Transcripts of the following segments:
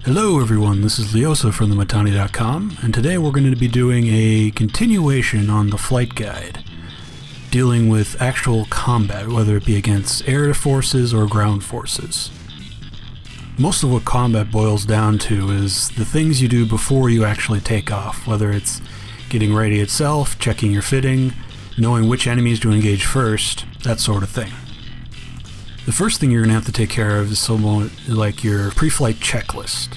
Hello everyone, this is Lioso from thematani.com, and today we're going to be doing a continuation on the flight guide, dealing with actual combat, whether it be against air forces or ground forces. Most of what combat boils down to is the things you do before you actually take off, whether it's getting ready itself, checking your fitting, knowing which enemies to engage first, that sort of thing. The first thing you're going to have to take care of is somewhat like your pre-flight checklist.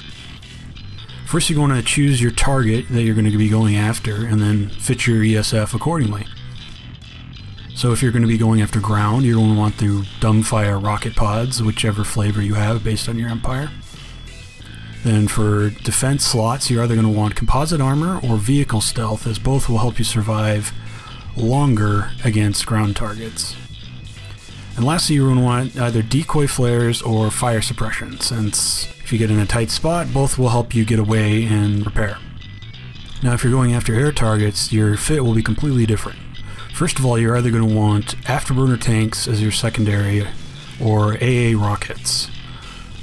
First you're going to choose your target that you're going to be going after and then fit your ESF accordingly. So if you're going to be going after ground, you're going to want the dumbfire rocket pods, whichever flavor you have based on your empire. Then for defense slots, you're either going to want composite armor or vehicle stealth, as both will help you survive longer against ground targets. And lastly, you're going to want either decoy flares or fire suppression, since if you get in a tight spot, both will help you get away and repair. Now if you're going after air targets, your fit will be completely different. First of all, you're either going to want afterburner tanks as your secondary, or AA rockets.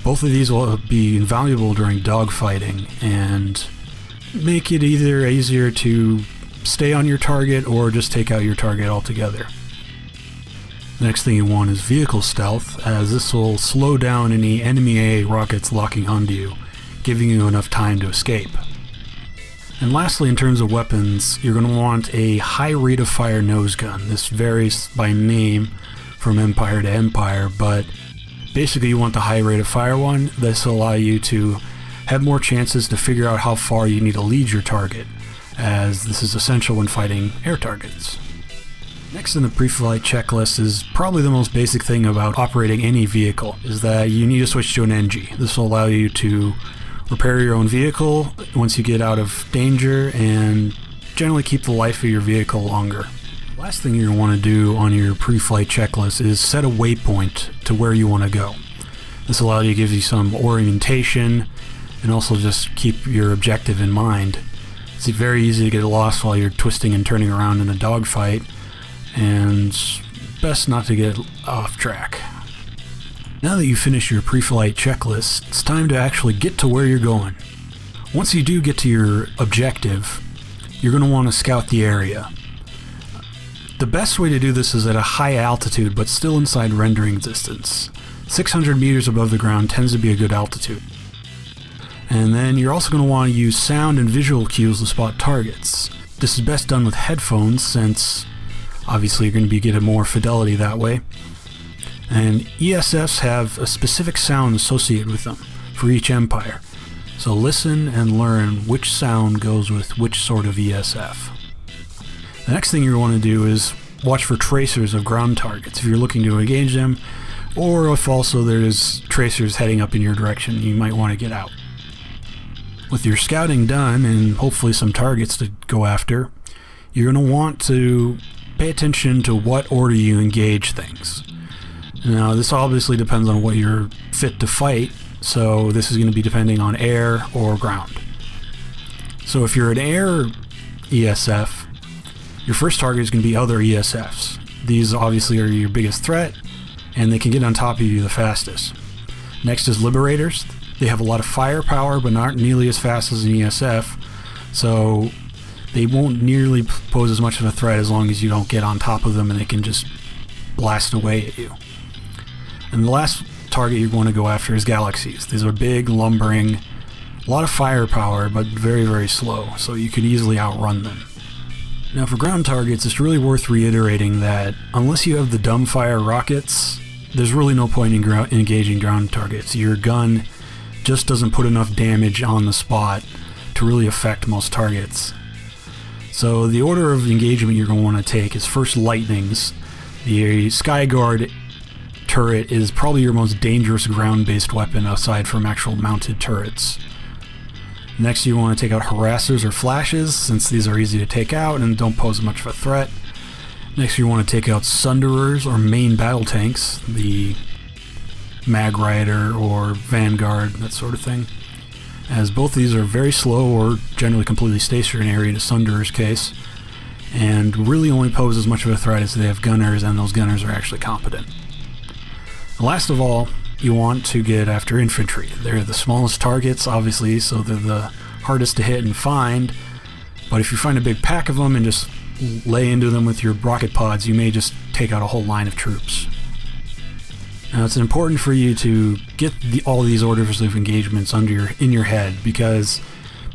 Both of these will be invaluable during dogfighting, and make it either easier to stay on your target or just take out your target altogether. The next thing you want is vehicle stealth, as this will slow down any enemy AA rockets locking onto you, giving you enough time to escape. And lastly, in terms of weapons, you're going to want a high rate of fire nose gun. This varies by name from empire to empire, but basically you want the high rate of fire one. This will allow you to have more chances to figure out how far you need to lead your target, as this is essential when fighting air targets. Next in the pre-flight checklist is probably the most basic thing about operating any vehicle, is that you need to switch to an NG. This will allow you to repair your own vehicle once you get out of danger and generally keep the life of your vehicle longer. Last thing you're going to want to do on your pre-flight checklist is set a waypoint to where you want to go. This allows you to give you some orientation and also just keep your objective in mind. It's very easy to get lost while you're twisting and turning around in a dogfight, and best not to get off track. Now that you've finished your pre-flight checklist, it's time to actually get to where you're going. Once you do get to your objective, you're going to want to scout the area. The best way to do this is at a high altitude but still inside rendering distance. 600 meters above the ground tends to be a good altitude. And then you're also going to want to use sound and visual cues to spot targets. This is best done with headphones, since obviously you're going to be getting more fidelity that way. And ESFs have a specific sound associated with them for each empire. So listen and learn which sound goes with which sort of ESF. The next thing you want to do is watch for tracers of ground targets if you're looking to engage them, or if also there's tracers heading up in your direction, you might want to get out. With your scouting done and hopefully some targets to go after, you're going to want to pay attention to what order you engage things. Now this obviously depends on what you're fit to fight, so this is going to be depending on air or ground. So if you're an air ESF, your first target is going to be other ESFs. These obviously are your biggest threat, and they can get on top of you the fastest. Next is Liberators. They have a lot of firepower but aren't nearly as fast as an ESF, so they won't nearly pose as much of a threat as long as you don't get on top of them and they can just blast away at you. And the last target you're going to go after is Galaxies. These are big, lumbering, a lot of firepower, but very, very slow, so you could easily outrun them. Now for ground targets, it's really worth reiterating that unless you have the dumbfire rockets, there's really no point in engaging ground targets. Your gun just doesn't put enough damage on the spot to really affect most targets. So the order of engagement you're going to want to take is first Lightnings. The Skyguard turret is probably your most dangerous ground-based weapon aside from actual mounted turrets. Next you want to take out Harassers or Flashes, since these are easy to take out and don't pose much of a threat. Next you want to take out Sunderers or main battle tanks, the Mag Rider or Vanguard, that sort of thing, as both of these are very slow or generally completely stationary in a Sunderer's case, and really only pose as much of a threat as they have gunners, and those gunners are actually competent. Last of all, you want to get after infantry. They're the smallest targets, obviously, so they're the hardest to hit and find. But if you find a big pack of them and just lay into them with your rocket pods, you may just take out a whole line of troops. Now, it's important for you to get all these orders of engagements in your head, because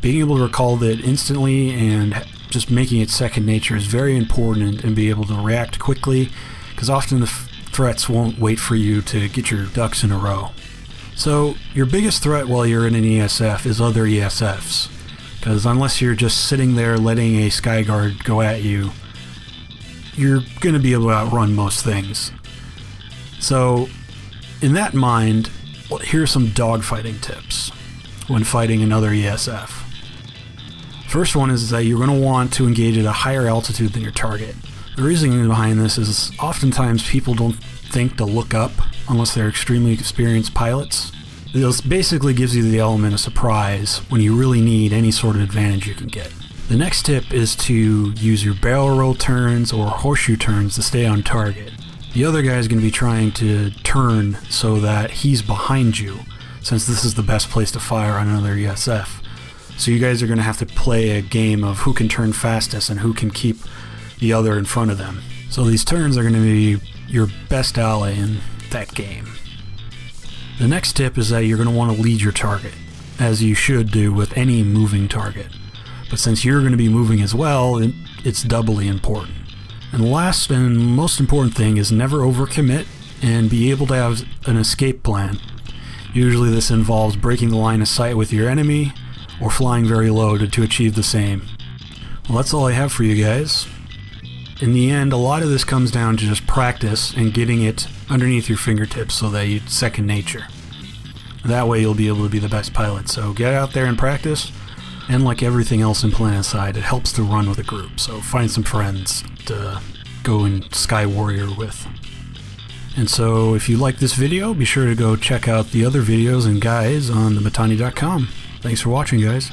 being able to recall it instantly and just making it second nature is very important, and be able to react quickly, because often the threats won't wait for you to get your ducks in a row. So your biggest threat while you're in an ESF is other ESFs, because unless you're just sitting there letting a Skyguard go at you, you're going to be able to outrun most things. So in that mind, here are some dogfighting tips when fighting another ESF. First one is that you're going to want to engage at a higher altitude than your target. The reasoning behind this is oftentimes people don't think to look up unless they're extremely experienced pilots. This basically gives you the element of surprise when you really need any sort of advantage you can get. The next tip is to use your barrel roll turns or horseshoe turns to stay on target. The other guy is going to be trying to turn so that he's behind you, since this is the best place to fire on another ESF. So you guys are going to have to play a game of who can turn fastest and who can keep the other in front of them. So these turns are going to be your best ally in that game. The next tip is that you're going to want to lead your target, as you should do with any moving target. But since you're going to be moving as well, it's doubly important. And the last and most important thing is never overcommit, and be able to have an escape plan. Usually this involves breaking the line of sight with your enemy, or flying very low to achieve the same. Well, that's all I have for you guys. In the end, a lot of this comes down to just practice and getting it underneath your fingertips so that it's second nature. That way you'll be able to be the best pilot. So get out there and practice, and like everything else in Planetside, it helps to run with a group. So find some friends to go and Sky Warrior with. And so if you like this video, be sure to go check out the other videos and guides on thematani.com. Thanks for watching, guys.